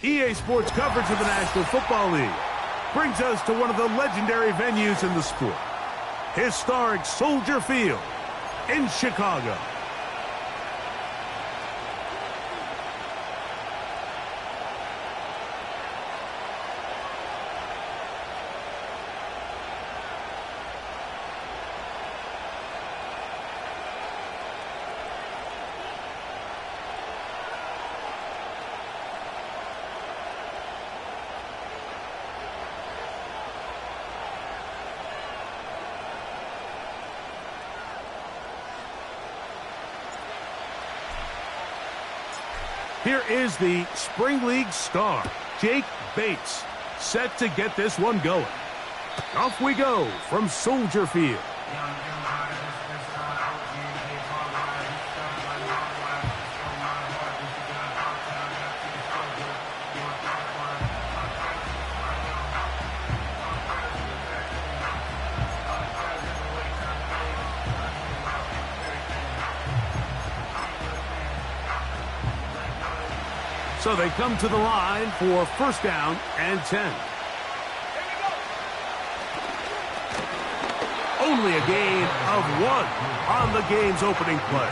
EA Sports coverage of the National Football League brings us to one of the legendary venues in the sport, historic Soldier Field in Chicago. Here is the Spring League star, Jake Bates, set to get this one going. Off we go from Soldier Field. So they come to the line for first down and 10. Only a gain of 1 on the game's opening play.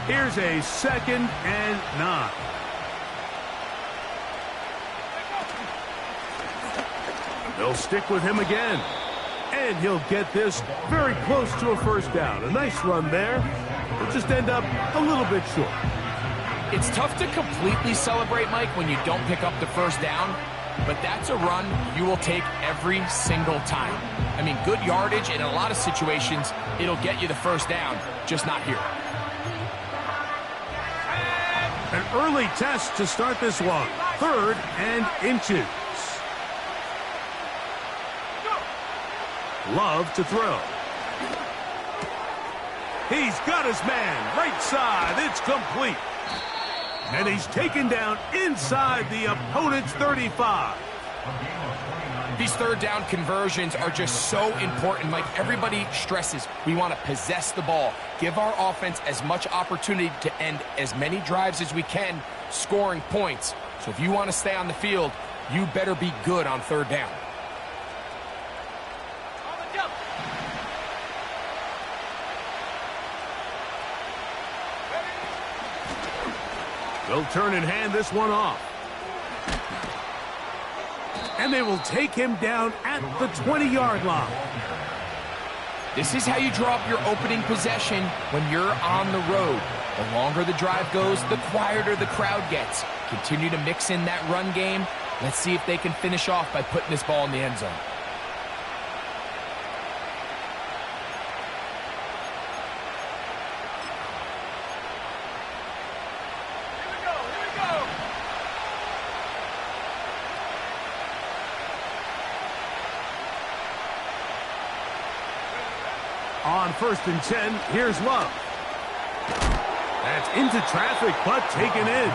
Here's a 2nd and 9. They'll stick with him again. And he'll get this very close to a first down. A nice run there. He'll just end up a little bit short. It's tough to completely celebrate, Mike, when you don't pick up the first down. But that's a run you will take every single time. I mean, good yardage, and in a lot of situations, it'll get you the first down, just not here. An early test to start this one. 3rd and inches. Love to throw. He's got his man. Right side. It's complete. And he's taken down inside the opponent's 35. These third down conversions are just so important. Like everybody stresses, we want to possess the ball, give our offense as much opportunity to end as many drives as we can, scoring points. So if you want to stay on the field, you better be good on third down. They'll turn and hand this one off. And they will take him down at the 20-yard line. This is how you draw up your opening possession when you're on the road. The longer the drive goes, the quieter the crowd gets. Continue to mix in that run game. Let's see if they can finish off by putting this ball in the end zone. On 1st and 10, here's Love. That's into traffic, but taken in.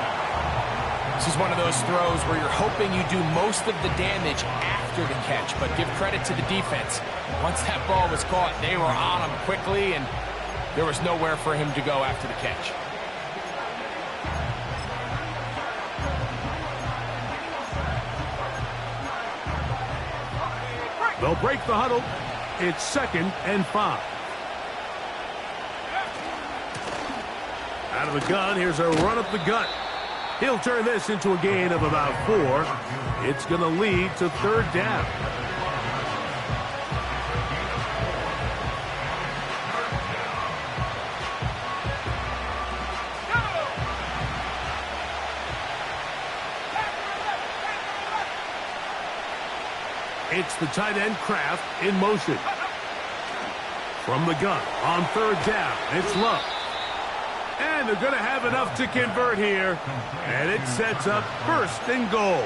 This is one of those throws where you're hoping you do most of the damage after the catch, but give credit to the defense. Once that ball was caught, they were on him quickly, and there was nowhere for him to go after the catch. They'll break the huddle. It's 2nd and 5. Out of the gun, here's a run up the gut. He'll turn this into a gain of about 4. It's going to lead to 3rd down. It's the tight end Kraft in motion. From the gun on 3rd down, it's Love. And they're going to have enough to convert here. And it sets up 1st and goal.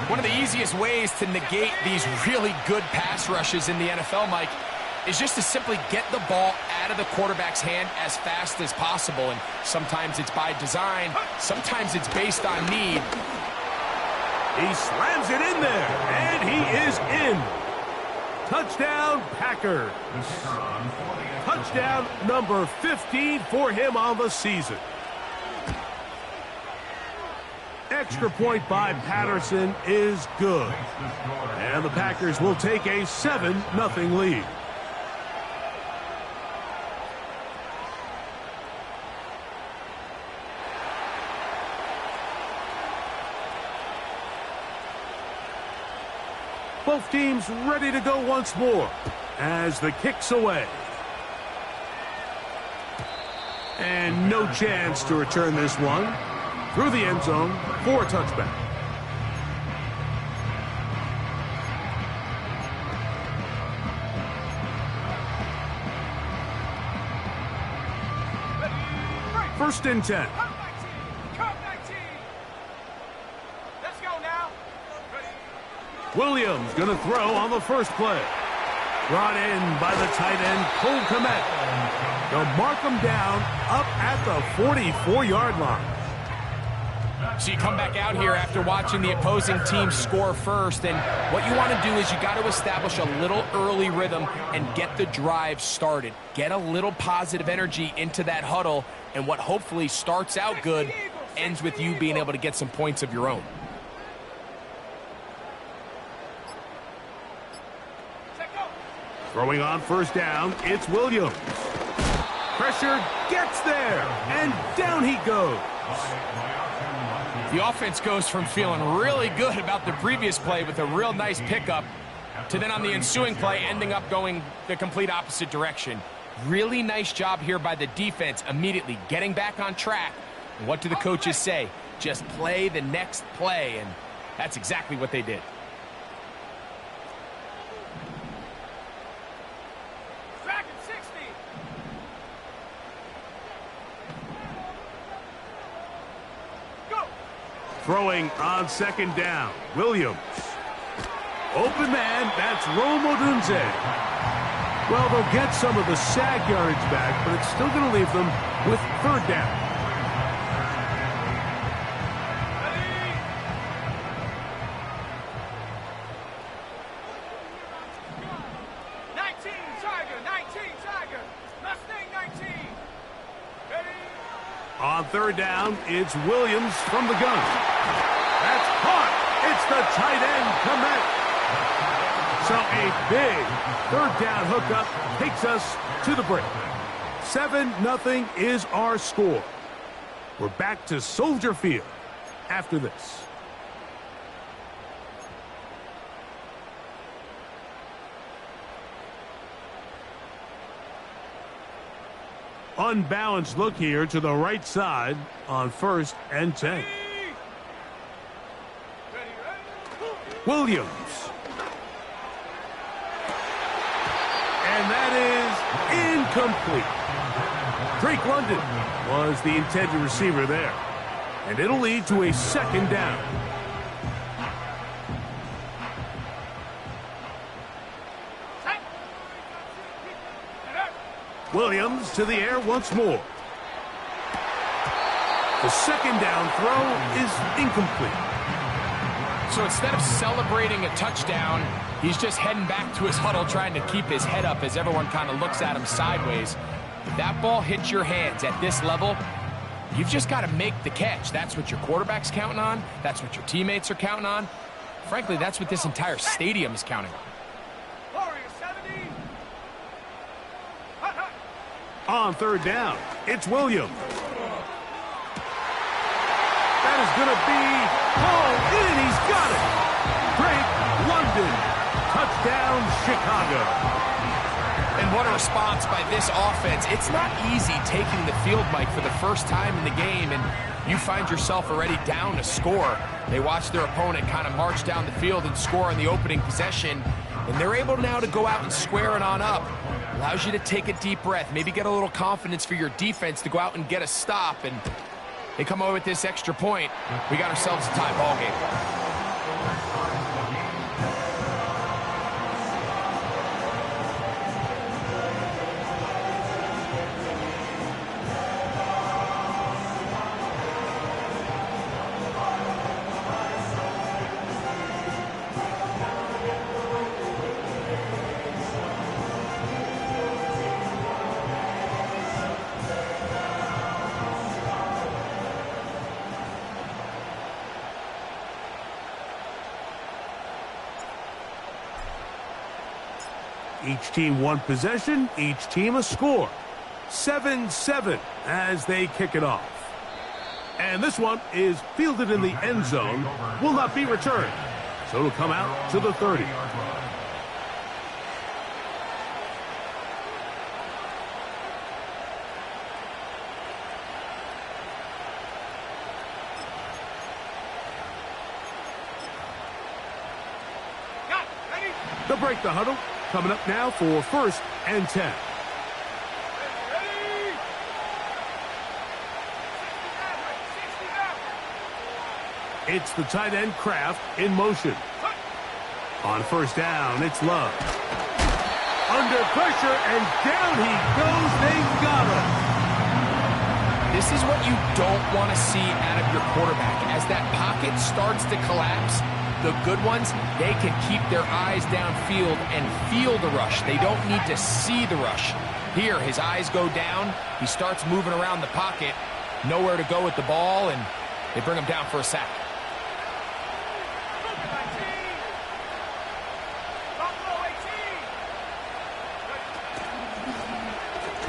One of the easiest ways to negate these really good pass rushes in the NFL, Mike, is just to simply get the ball out of the quarterback's hand as fast as possible. And sometimes it's by design, sometimes it's based on need. He slams it in there, and he is in. Touchdown, Packers. Touchdown number 15 for him on the season. Extra point by Patterson is good. And the Packers will take a 7-0 lead. Both teams ready to go once more as the kick's away. And no chance to return this one through the end zone for a touchback. First and 10. Williams going to throw on the first play. Brought in by the tight end, Cole Kmet. They'll mark him down up at the 44-yard line. So you come back out here after watching the opposing team score first, and what you want to do is you got to establish a little early rhythm and get the drive started. Get a little positive energy into that huddle, and what hopefully starts out good ends with you being able to get some points of your own. Throwing on first down, it's Williams. Pressure gets there, and down he goes. The offense goes from feeling really good about the previous play with a real nice pickup to then on the ensuing play ending up going the complete opposite direction. Really nice job here by the defense immediately getting back on track. And what do the coaches say? Just play the next play, and that's exactly what they did. Throwing on second down, Williams. Open man, that's Rome Odunze. Well, they'll get some of the sack yardage back, but it's still going to leave them with third down. On third down, it's Williams from the gun. That's caught. It's the tight end, Kmet. So a big third down hookup takes us to the break. 7-0 is our score. We're back to Soldier Field after this. Unbalanced look here to the right side on 1st and 10. Williams. And that is incomplete. Drake London was the intended receiver there. And it'll lead to a second down. Williams to the air once more. The second down throw is incomplete. So instead of celebrating a touchdown, he's just heading back to his huddle trying to keep his head up as everyone kind of looks at him sideways. If that ball hits your hands at this level, you've just got to make the catch. That's what your quarterback's counting on. That's what your teammates are counting on. Frankly, that's what this entire stadium is counting on. On third down, it's Williams. That is going to be hauled in. He's got it. Drake London. Touchdown, Chicago. And what a response by this offense. It's not easy taking the field, Mike, for the first time in the game, and you find yourself already down a score. They watch their opponent kind of march down the field and score on the opening possession, and they're able now to go out and square it on up. Allows you to take a deep breath, maybe get a little confidence for your defense to go out and get a stop, and they come away with this extra point. We got ourselves a tie ball game. Each team one possession, each team a score. 7-7 as they kick it off. And this one is fielded in the end zone, will not be returned. So it'll come out to the 30. They'll break the huddle. Coming up now for 1st and 10. It's the tight end Kraft in motion. On 1st down, it's Love. Under pressure, and down he goes. They got him. This is what you don't want to see out of your quarterback. As that pocket starts to collapse, the good ones, they can keep their eyes downfield and feel the rush. They don't need to see the rush. Here, his eyes go down. He starts moving around the pocket. Nowhere to go with the ball, and they bring him down for a sack.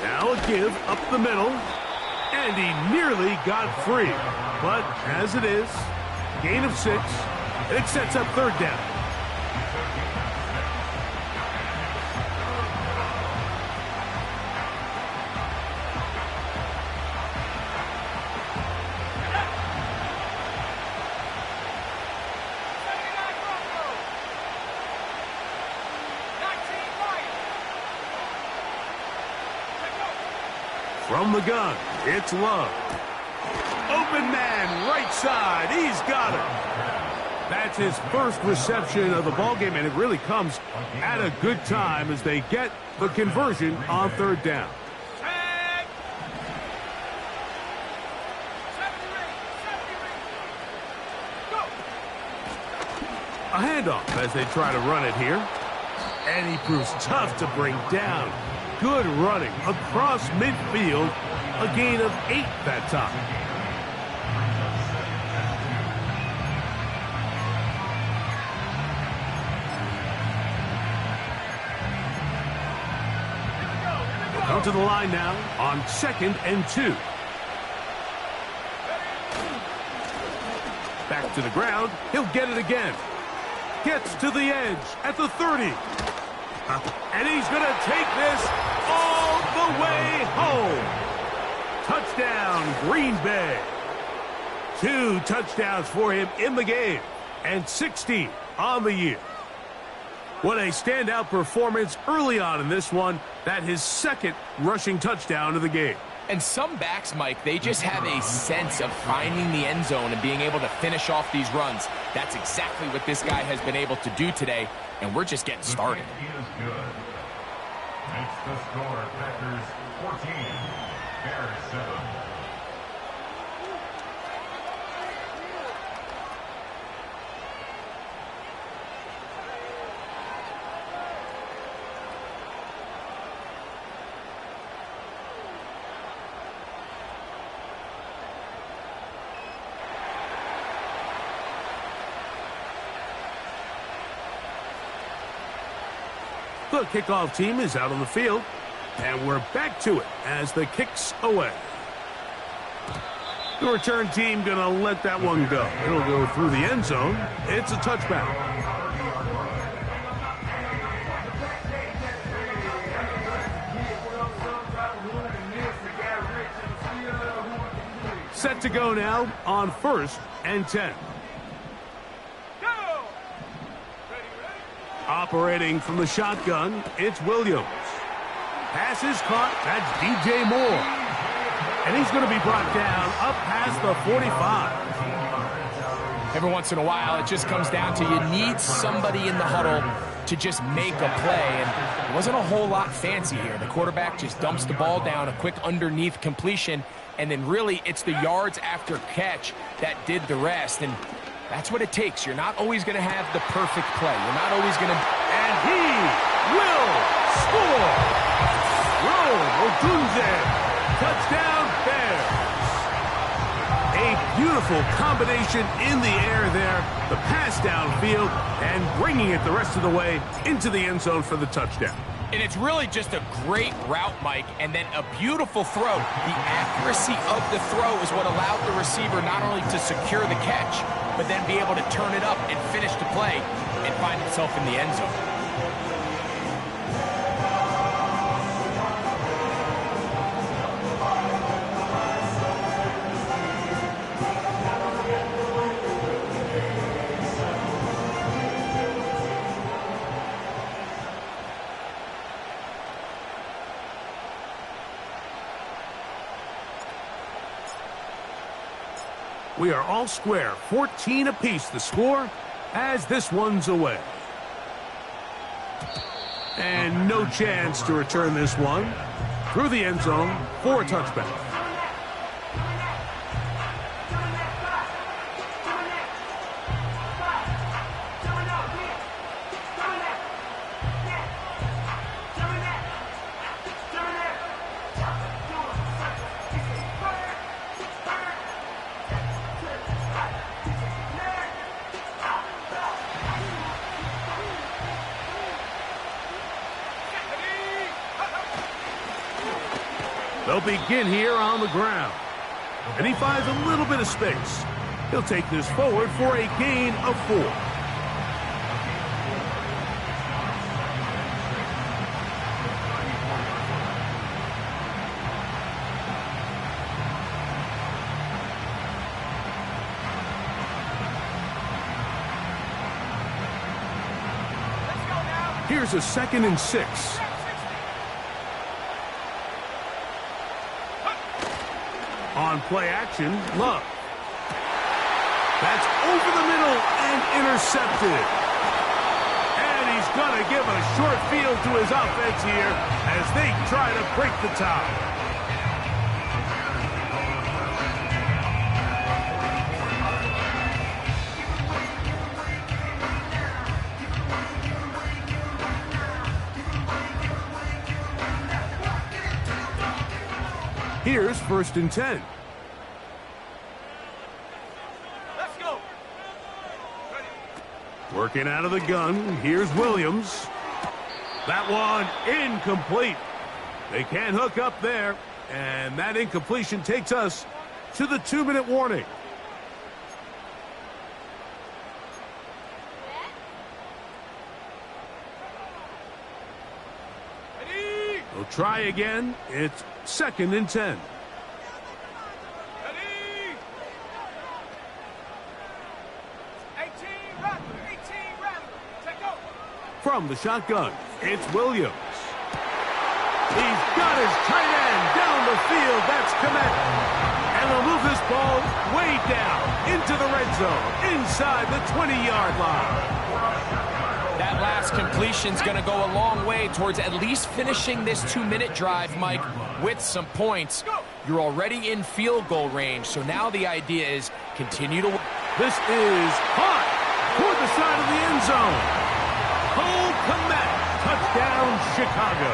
Now a give up the middle, and he nearly got free. But as it is, gain of 6. It sets up 3rd down. From the gun, it's Love. Open man, right side. He's got it. That's his first reception of the ballgame, and it really comes at a good time as they get the conversion on 3rd down. A handoff as they try to run it here. And he proves tough to bring down. Good running across midfield. A gain of 8 that time. Come to the line now on 2nd and 2. Back to the ground. He'll get it again. Gets to the edge at the 30. And he's going to take this all the way home. Touchdown, Green Bay. 2 touchdowns for him in the game. And 16 on the year. What a standout performance early on in this one. That his 2nd rushing touchdown of the game. And some backs, Mike, they just have a sense of finding the end zone and being able to finish off these runs. That's exactly what this guy has been able to do today, and we're just getting started. Makes the score Packers 14, Bears 7. The kickoff team is out on the field, and we're back to it as the kick's away. The return team going to let that one go. It'll go through the end zone. It's a touchback. Set to go now on 1st and 10. Operating from the shotgun, it's Williams. Pass is caught. That's DJ Moore. And he's going to be brought down up past the 45. Every once in a while, it just comes down to you need somebody in the huddle to just make a play. And it wasn't a whole lot fancy here. The quarterback just dumps the ball down, a quick underneath completion, and then really it's the yards after catch that did the rest. And that's what it takes. You're not always going to have the perfect play. You're not always going to... And he will score! Rome Odunze, touchdown Bears. A beautiful combination in the air there. The pass downfield and bringing it the rest of the way into the end zone for the touchdown. And it's really just a great route, Mike, and then a beautiful throw. The accuracy of the throw is what allowed the receiver not only to secure the catch, but then be able to turn it up and finish the play and find himself in the end zone. We are all square, 14 apiece the score as this one's away. And no chance to return this one through the end zone for a touchback. They'll begin here on the ground. And he finds a little bit of space. He'll take this forward for a gain of 4. Here's a 2nd and 6. On play action, Love. That's over the middle and intercepted. And he's going to give a short field to his offense here as they try to break the tie. Here's 1st and 10. Let's go. Working out of the gun. Here's Williams. That one incomplete. They can't hook up there. And that incompletion takes us to the 2-minute warning. They'll try again. It's 2nd and 10. From the shotgun, it's Williams. He's got his tight end down the field. That's Komet. And they'll move this ball way down into the red zone, inside the 20-yard line. That last completion's going to go a long way towards at least finishing this 2-minute drive, Mike, with some points. You're already in field goal range, so now the idea is continue to... This is hot toward the side of the end zone. Cole Komet, touchdown Chicago.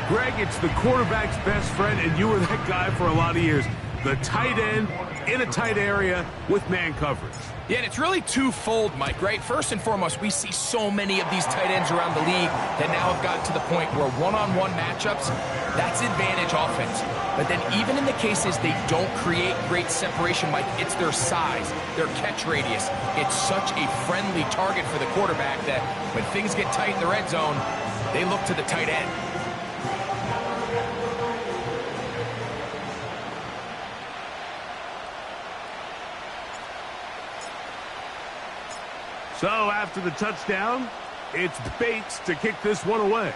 Greg, it's the quarterback's best friend, and you were that guy for a lot of years. The tight end in a tight area with man coverage. Yeah, and it's really twofold, Mike, right? First and foremost, we see so many of these tight ends around the league that now have gotten to the point where one-on-one matchups, that's advantage offense. But then even in the cases they don't create great separation, Mike, it's their size, their catch radius. It's such a friendly target for the quarterback that when things get tight in the red zone, they look to the tight end. So after the touchdown, It's Bates to kick this one away.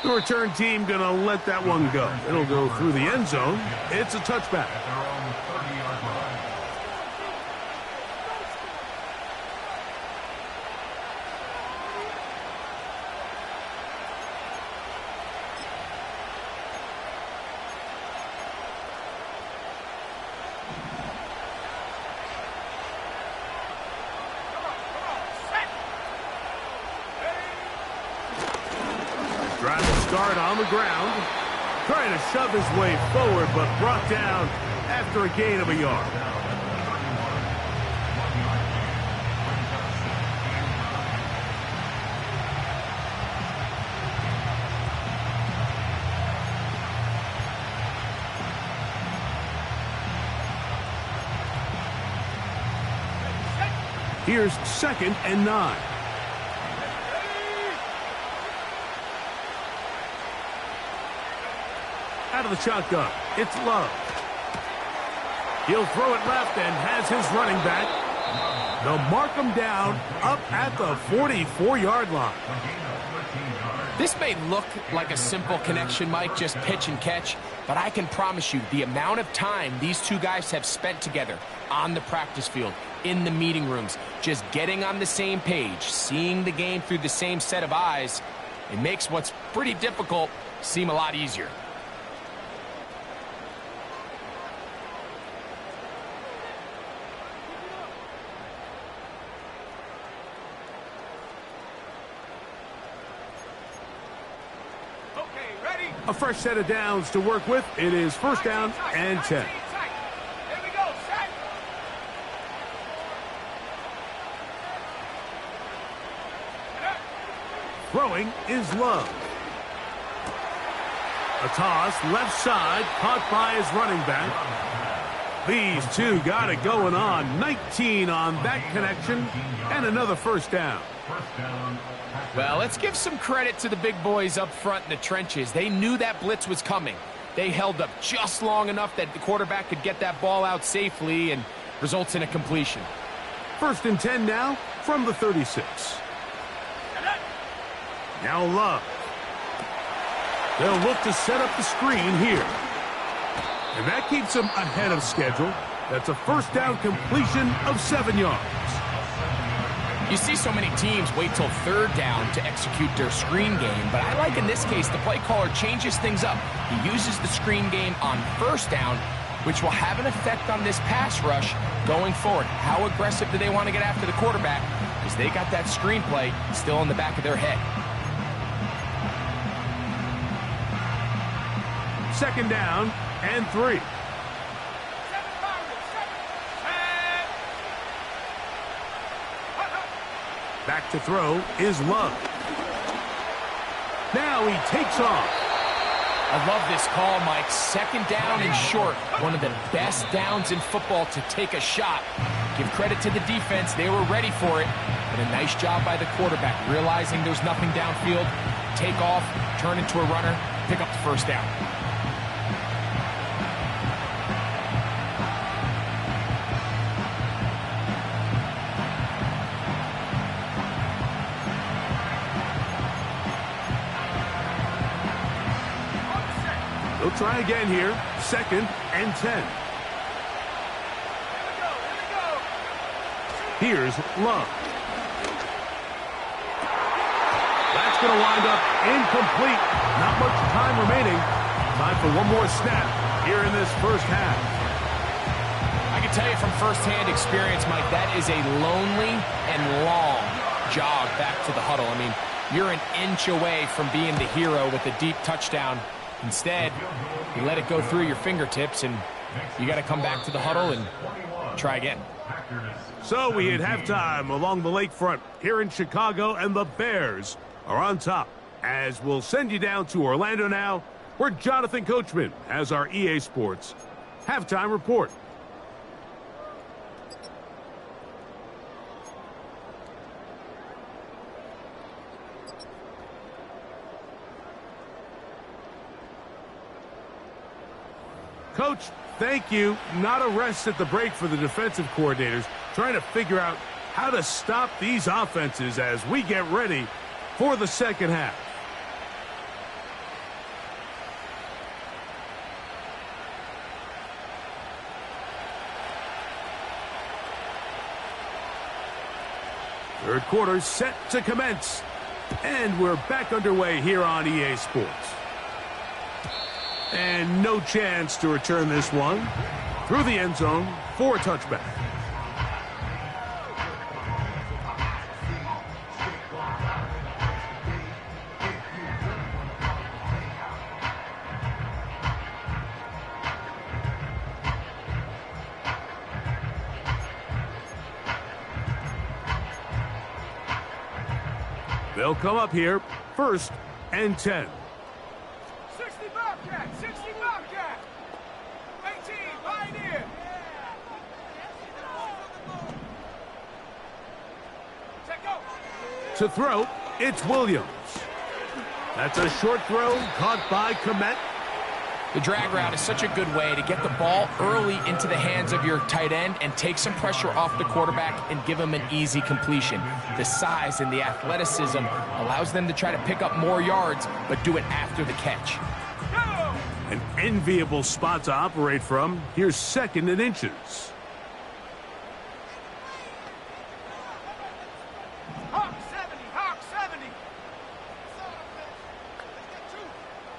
The return team going to let that one go. It'll go through the end zone. It's a touchback. At their own 30-yard line. Driving start on the ground. Trying to shove his way forward, but brought down after a gain of a yard. Here's 2nd and 9. Out of the shotgun, it's Love. He'll throw it left and has his running back. They'll mark him down up at the 44-yard line. This may look like a simple connection, Mike, just pitch and catch, but I can promise you the amount of time these two guys have spent together on the practice field, in the meeting rooms, just getting on the same page, seeing the game through the same set of eyes, it makes what's pretty difficult seem a lot easier. A fresh set of downs to work with. It is 1st down and 10. Here we go, set. Throwing is Love. A toss left side, caught by his running back. These two got it going on. 19 on that connection, and another 1st down. First down. Well, let's give some credit to the big boys up front in the trenches. They knew that blitz was coming. They held up just long enough that the quarterback could get that ball out safely and results in a completion. 1st and 10 now from the 36. Now Love. They'll look to set up the screen here. And that keeps them ahead of schedule. That's a 1st down completion of 7 yards. You see so many teams wait till 3rd down to execute their screen game, but I like in this case the play caller changes things up. He uses the screen game on 1st down, which will have an effect on this pass rush going forward. How aggressive do they want to get after the quarterback? Because they got that screenplay still in the back of their head. 2nd down and 3. Back to throw is Love. Now he takes off. I love this call, Mike. 2nd down and short. One of the best downs in football to take a shot. Give credit to the defense. They were ready for it. But a nice job by the quarterback, realizing there's nothing downfield. Take off, turn into a runner, pick up the 1st down. They'll try again here. 2nd and 10. Here's Love. That's going to wind up incomplete. Not much time remaining. Time for one more snap here in this 1st half. I can tell you from firsthand experience, Mike, that is a lonely and long jog back to the huddle. I mean, you're an inch away from being the hero with a deep touchdown. Instead, you let it go through your fingertips, and you got to come back to the huddle and try again. So we hit halftime along the lakefront here in Chicago, and the Bears are on top. As we'll send you down to Orlando now, where Jonathan Coachman has our EA Sports halftime report. Coach, thank you. Not a rest at the break for the defensive coordinators, trying to figure out how to stop these offenses as we get ready for the second half. Third quarter set to commence. And we're back underway here on EA Sports. And no chance to return this one. Through the end zone for a touchback. They'll come up here, 1st and 10. 60 Bobcat, 60 Bobcat. 18, Pioneer. Take go. To throw, it's Williams. That's a short throw caught by Komet. The drag route is such a good way to get the ball early into the hands of your tight end and take some pressure off the quarterback and give him an easy completion. The size and the athleticism allows them to try to pick up more yards, but do it after the catch. An enviable spot to operate from. Here's 2nd and inches. Hawk 70, Hawk 70.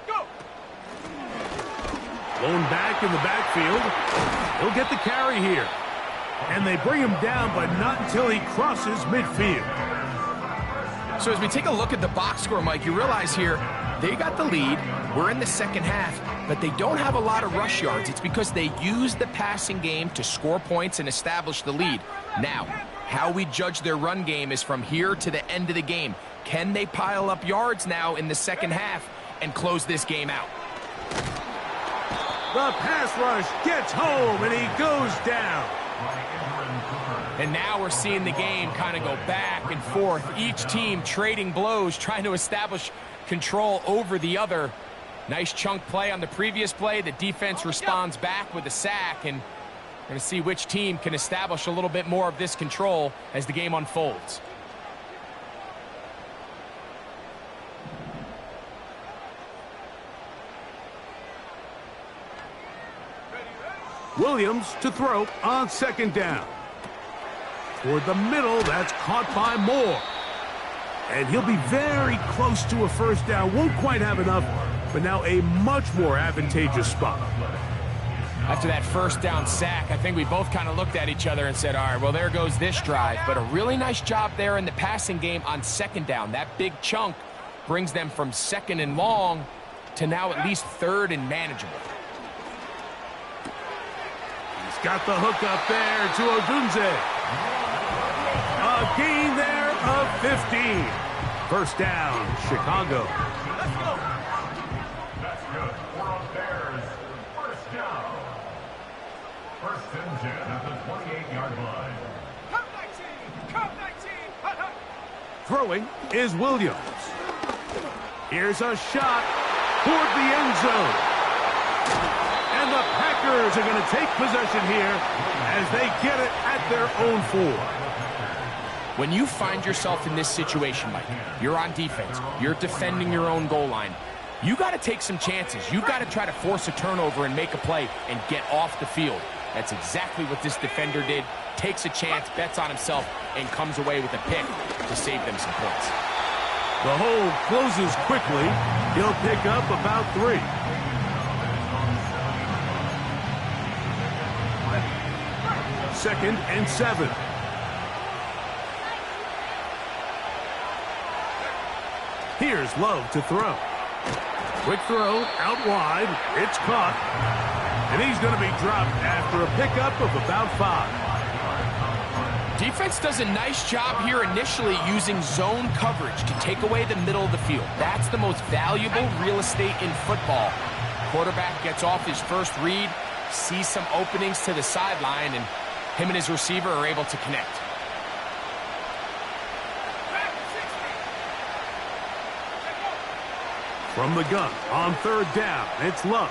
Go. Blown back in the backfield. He'll get the carry here. And they bring him down, but not until he crosses midfield. So as we take a look at the box score, Mike, you realize here they got the lead. We're in the second half, but they don't have a lot of rush yards. It's because they use the passing game to score points and establish the lead. Now, how we judge their run game is from here to the end of the game. Can they pile up yards now in the second half and close this game out? The pass rush gets home, and he goes down. And now we're seeing the game kind of go back and forth. Each team trading blows, trying to establish control over the other. Nice chunk play on the previous play. The defense responds back with a sack, and we're going to see which team can establish a little bit more of this control as the game unfolds. Williams to throw on 2nd down. Toward the middle, that's caught by Moore. And he'll be very close to a 1st down. Won't quite have enough, but now a much more advantageous spot. After that 1st down sack, I think we both kind of looked at each other and said, all right, well, there goes this drive. But a really nice job there in the passing game on 2nd down. That big chunk brings them from 2nd and long to now at least 3rd and manageable. He's got the hook up there to Odunze. A gain there of 15. 1st down, Chicago. Let's go. That's good. For our Bears, 1st down. 1st and 10 at the 28-yard line. Come 19, come 19. Hut, hut. Throwing is Williams. Here's a shot toward the end zone. And the Packers are going to take possession here as they get it at their own 4. When you find yourself in this situation, Mike, you're on defense, you're defending your own goal line, you got to take some chances. You got to try to force a turnover and make a play and get off the field. That's exactly what this defender did. Takes a chance, bets on himself, and comes away with a pick to save them some points. The hole closes quickly. He'll pick up about 3. Second and 7. Here's Love to throw. Quick throw out wide. It's caught. And he's going to be dropped after a pickup of about 5. Defense does a nice job here initially using zone coverage to take away the middle of the field. That's the most valuable real estate in football. Quarterback gets off his first read, sees some openings to the sideline, and him and his receiver are able to connect. From the gun on 3rd down, it's Love.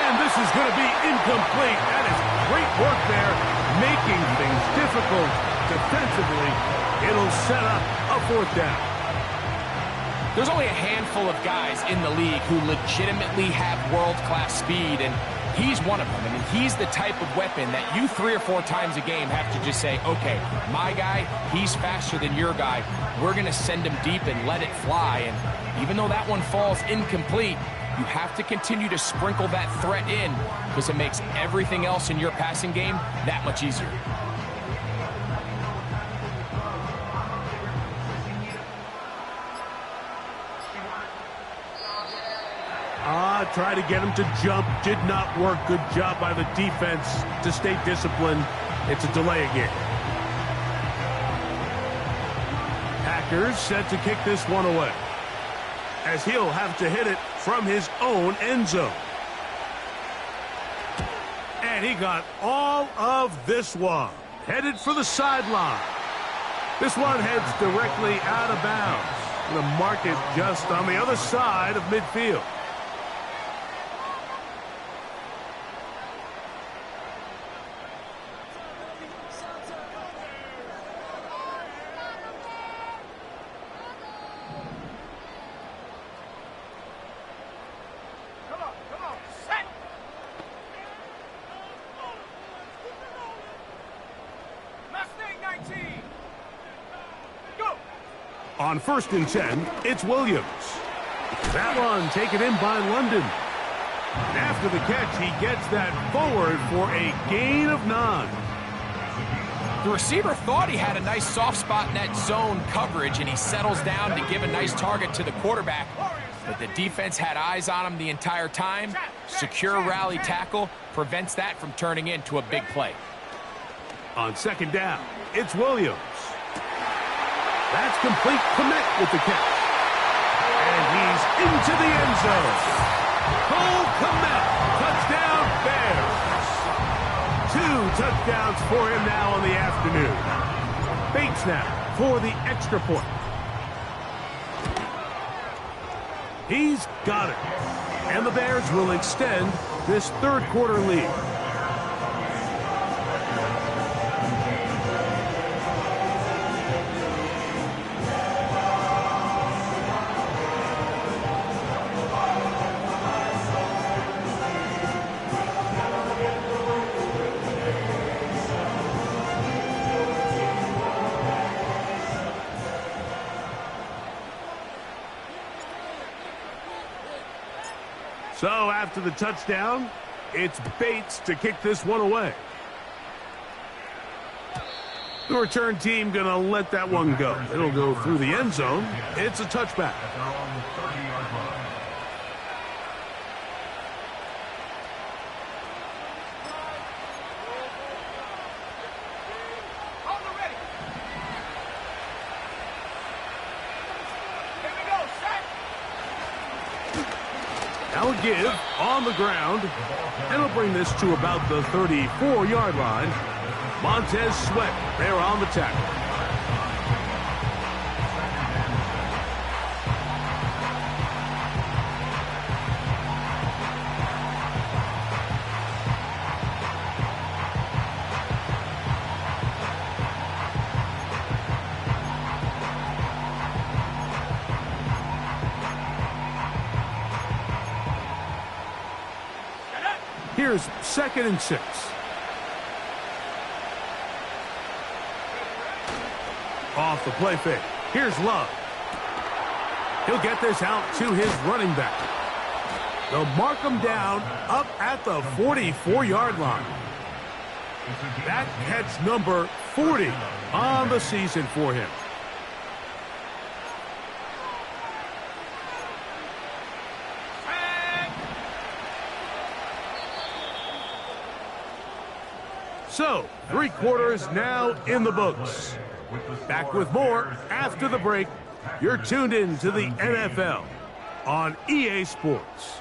And this is going to be incomplete. That is great work there making things difficult defensively. It'll set up a 4th down. There's only a handful of guys in the league who legitimately have world-class speed, and he's one of them. I mean, he's the type of weapon that you 3 or 4 times a game have to just say, okay, my guy, he's faster than your guy. We're going to send him deep and let it fly. And even though that one falls incomplete, you have to continue to sprinkle that threat in because it makes everything else in your passing game that much easier. Try to get him to jump. Did not work. Good job by the defense to stay disciplined. It's a delay again. Packers set to kick this one away, as he'll have to hit it from his own end zone. And he got all of this one. Headed for the sideline. This one heads directly out of bounds. The market just on the other side of midfield. On 1st and 10, it's Williams. That one taken in by London. And after the catch, he gets that forward for a gain of 9. The receiver thought he had a nice soft spot in that zone coverage, and he settles down to give a nice target to the quarterback. But the defense had eyes on him the entire time. Secure rally tackle prevents that from turning into a big play. On 2nd down, it's Williams. That's complete. Commit with the catch. And he's into the end zone. Cole Kmet, touchdown Bears. 2 touchdowns for him now on the afternoon. Bates now for the extra point. He's got it. And the Bears will extend this 3rd quarter lead. So after the touchdown, it's Bates to kick this one away. The return team going to let that one go. It'll go through the end zone. It's a touchback. Now a give on the ground, and it'll bring this to about the 34-yard line. Montez Sweat there on the tackle. Here's 2nd and 6. Off the play fake. Here's Love. He'll get this out to his running back. They'll mark him down up at the 44-yard line. That catch number 40 on the season for him. So, 3 quarters now in the books. Back with more after the break. You're tuned in to the NFL on EA Sports.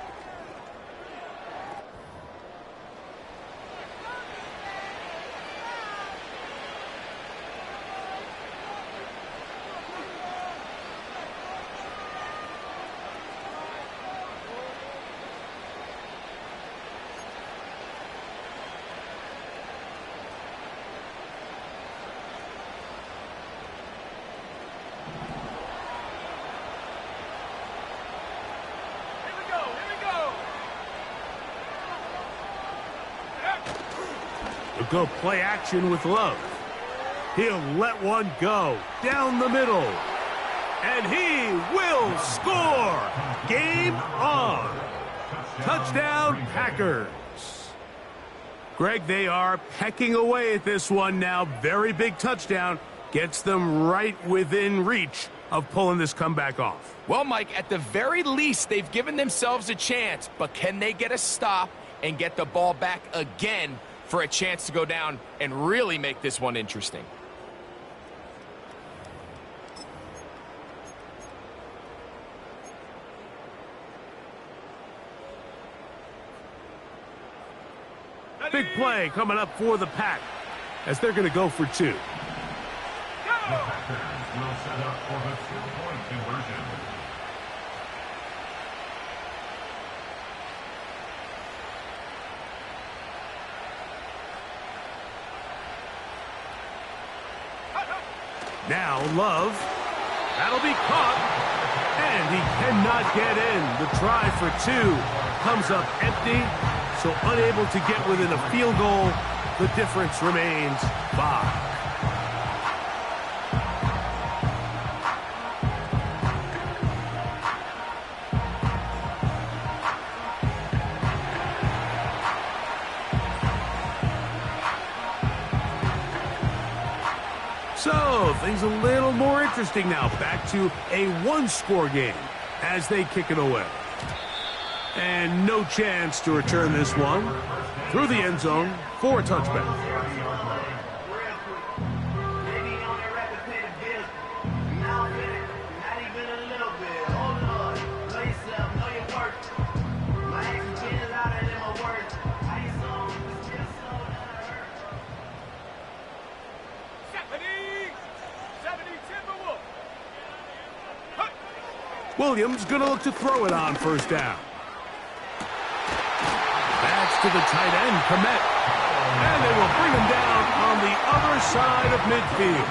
go play action with Love. He'll let one go down the middle. And he will score. Game on. Touchdown, Packers. Greg, they are pecking away at this one now. Very big touchdown. Gets them right within reach of pulling this comeback off. Well, Mike, at the very least, they've given themselves a chance. But can they get a stop and get the ball back again for a chance to go down and really make this one interesting? Big play coming up for the Pack as they're going to go for two. The Packers will set up for the two-point conversion. Now Love. That'll be caught. And he cannot get in. The try for two comes up empty. So unable to get within a field goal. The difference remains 5. So things a little more interesting now. Back to a one-score game as they kick it away. And no chance to return this one through the end zone for a touchback. Williams going to look to throw it on first down. That's to the tight end, Komet. And they will bring him down on the other side of midfield.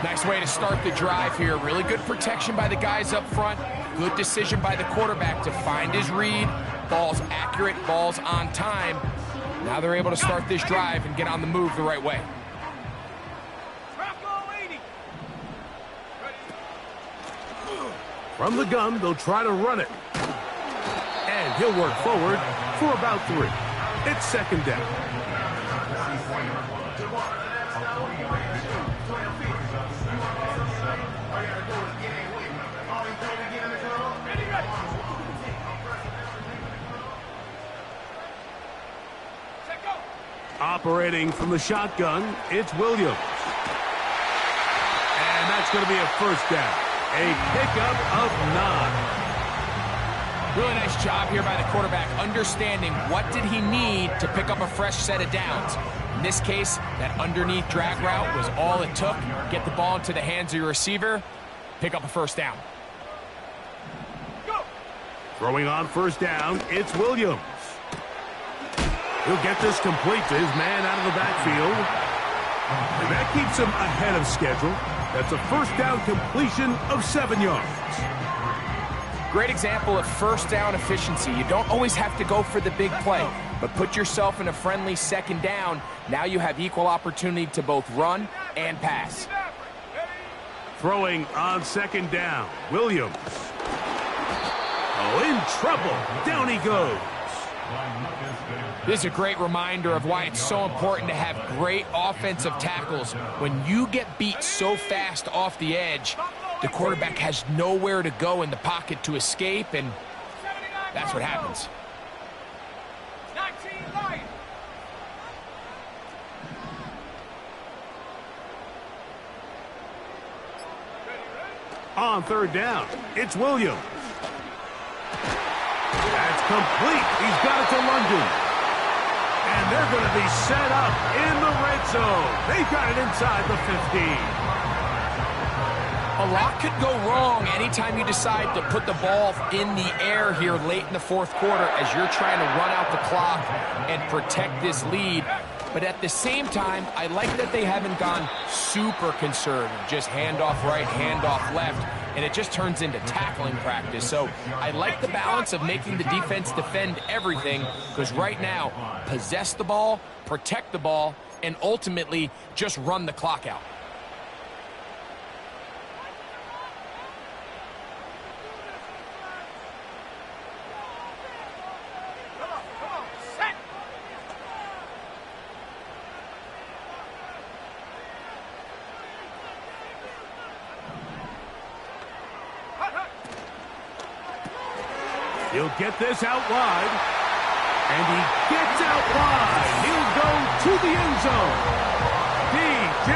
Nice way to start the drive here. Really good protection by the guys up front. Good decision by the quarterback to find his read. Ball's accurate, ball's on time. Now they're able to start this drive and get on the move the right way. From the gun, they'll try to run it. And he'll work forward for about 3. It's second down. Operating from the shotgun, it's Williams. And that's going to be a first down. A pickup of 9. Really nice job here by the quarterback, understanding what did he need to pick up a fresh set of downs. In this case, that underneath drag route was all it took. Get the ball into the hands of your receiver, pick up a first down. Go. Throwing on first down, it's Williams. He'll get this complete to his man out of the backfield. And that keeps him ahead of schedule. That's a first down completion of 7 yards. Great example of first down efficiency. You don't always have to go for the big play, but put yourself in a friendly second down. Now you have equal opportunity to both run and pass. Throwing on second down, Williams. Oh, in trouble. Down he goes. This is a great reminder of why it's so important to have great offensive tackles. When you get beat so fast off the edge, the quarterback has nowhere to go in the pocket to escape, and that's what happens. On third down, it's Williams. That's complete. He's got it to London. And they're going to be set up in the red zone. They've got it inside the 15. A lot could go wrong anytime you decide to put the ball in the air here late in the fourth quarter as you're trying to run out the clock and protect this lead. But at the same time, I like that they haven't gone super conservative. Just handoff right, handoff left, and it just turns into tackling practice. So I like the balance of making the defense defend everything, because right now, possess the ball, protect the ball, and ultimately just run the clock out. He'll get this out wide, and he gets out wide. He'll go to the end zone. DJ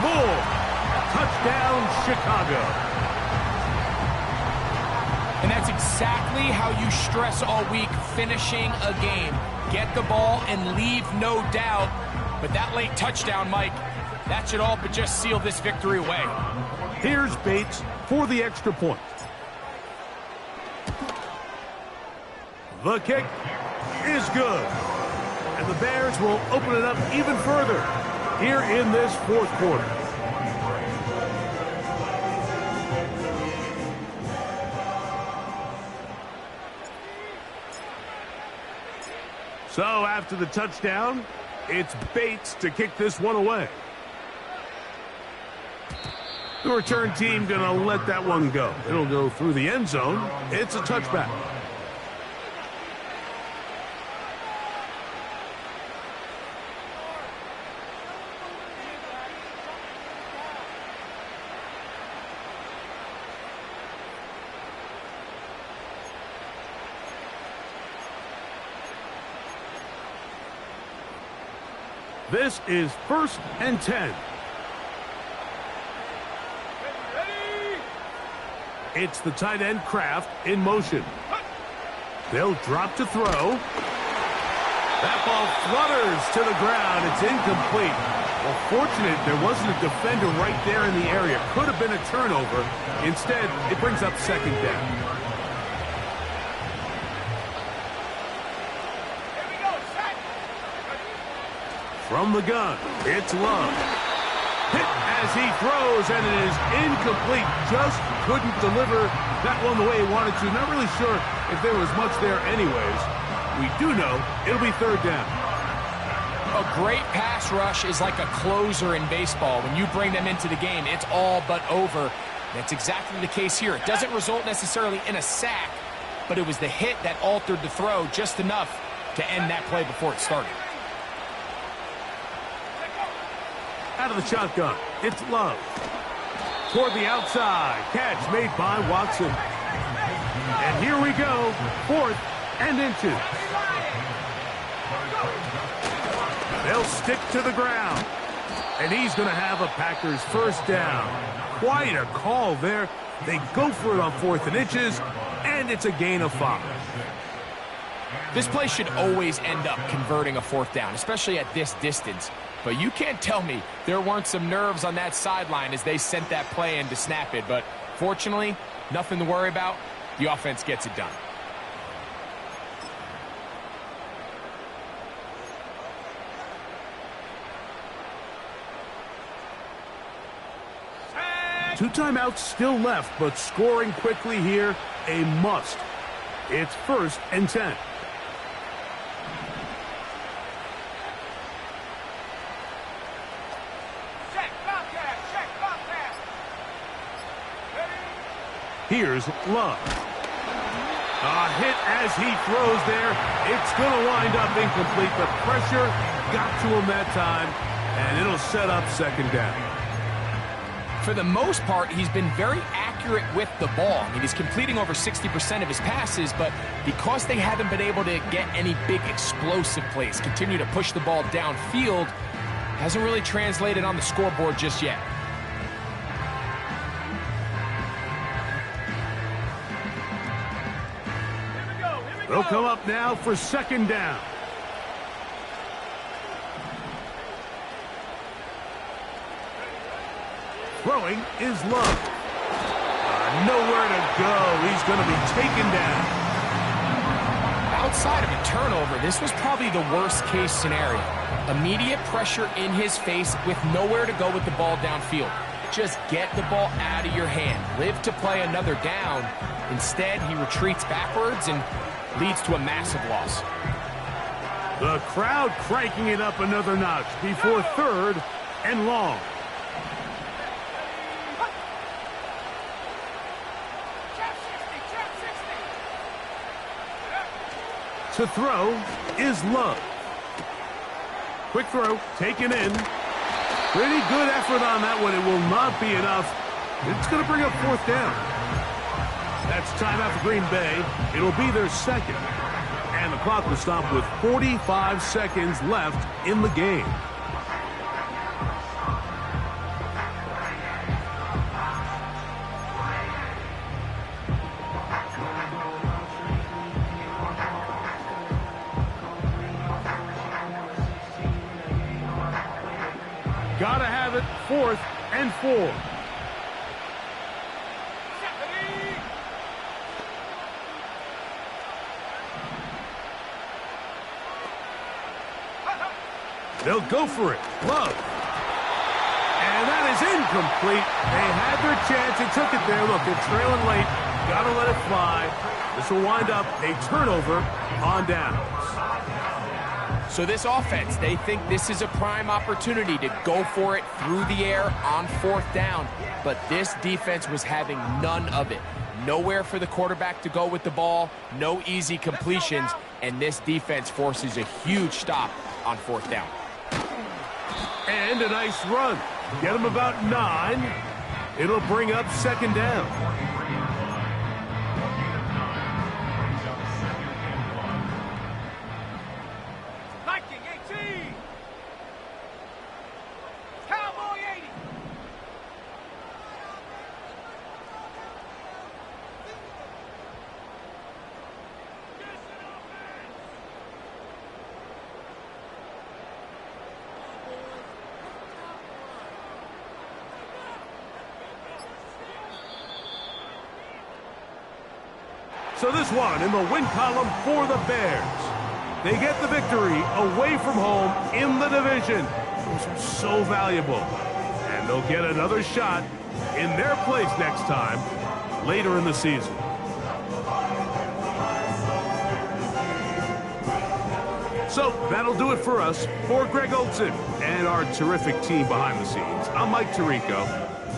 Moore, touchdown Chicago. And that's exactly how you stress all week, finishing a game. Get the ball and leave no doubt. But that late touchdown, Mike, that should all but just seal this victory away. Here's Bates for the extra point. The kick is good. And the Bears will open it up even further here in this fourth quarter. So after the touchdown, it's Bates to kick this one away. The return team going to let that one go. It'll go through the end zone. It's a touchback. This is 1st and 10. It's the tight end Kraft in motion. They'll drop to throw. That ball flutters to the ground. It's incomplete. Well, fortunate there wasn't a defender right there in the area. Could have been a turnover. Instead, it brings up second down. From the gun, it's Love. Hit as he throws, and it is incomplete. Just couldn't deliver that one the way he wanted to. Not really sure if there was much there anyways. We do know it'll be third down. A great pass rush is like a closer in baseball. When you bring them into the game, it's all but over. That's exactly the case here. It doesn't result necessarily in a sack, but it was the hit that altered the throw just enough to end that play before it started. Out of the shotgun, it's Love. Toward the outside, catch made by Watson. And here we go, 4th and inches. They'll stick to the ground. And he's going to have a Packers first down. Quite a call there. They go for it on 4th and inches, and it's a gain of 5. This play should always end up converting a 4th down, especially at this distance. But you can't tell me there weren't some nerves on that sideline as they sent that play in to snap it. But fortunately, nothing to worry about. The offense gets it done. Two timeouts still left, but scoring quickly here, a must. It's 1st and 10. Here's Love. A hit as he throws there. It's going to wind up incomplete. The pressure got to him that time, and it'll set up second down. For the most part, he's been very accurate with the ball. I mean, he's completing over 60% of his passes, but because they haven't been able to get any big explosive plays, continue to push the ball downfield, hasn't really translated on the scoreboard just yet. They'll come up now for second down. Throwing is Love. Nowhere to go. He's going to be taken down. Outside of a turnover, this was probably the worst-case scenario. Immediate pressure in his face with nowhere to go with the ball downfield. just get the ball out of your hand. Live to play another down. Instead, he retreats backwards and leads to a massive loss. The crowd cranking it up another notch before 3rd and long. To throw is Love. Quick throw, taken in. Pretty good effort on that one. It will not be enough. It's going to bring up 4th down. That's timeout for Green Bay. It'll be their 2nd. And the clock will stop with 45 seconds left in the game. Gotta have it, 4th and 4. They'll go for it. Love. And that is incomplete. They had their chance and took it there. Look, they're trailing late. Gotta let it fly. This will wind up a turnover on downs. So this offense, they think this is a prime opportunity to go for it through the air on 4th down. But this defense was having none of it. Nowhere for the quarterback to go with the ball, no easy completions, and this defense forces a huge stop on 4th down. And a nice run. Get him about 9. It'll bring up 2nd down. So this one in the win column for the Bears. They get the victory away from home in the division. Those are so valuable. And they'll get another shot in their place next time later in the season. So that'll do it for us. For Greg Olson and our terrific team behind the scenes, I'm Mike Tirico.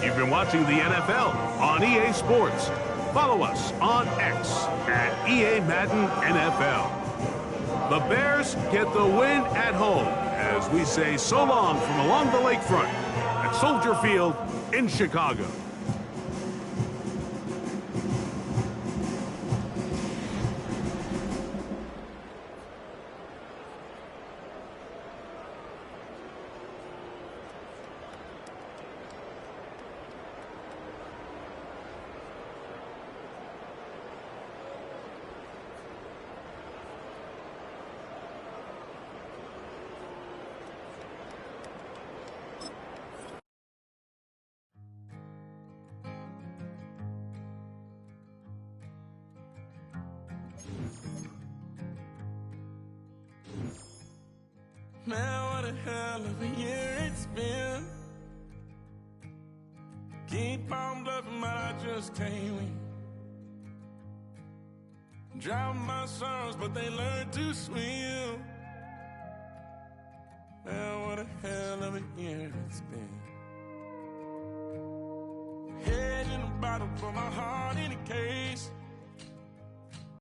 You've been watching the NFL on EA Sports. Follow us on X at EA Madden NFL. The Bears get the win at home as we say so long from along the lakefront at Soldier Field in Chicago. Man, what a hell of a year it's been. Keep on bluffing, but I just can't win. Drown my sorrows, but they learn to swim. Man, what a hell of a year it's been. Head in a bottle, for my heart in a cage.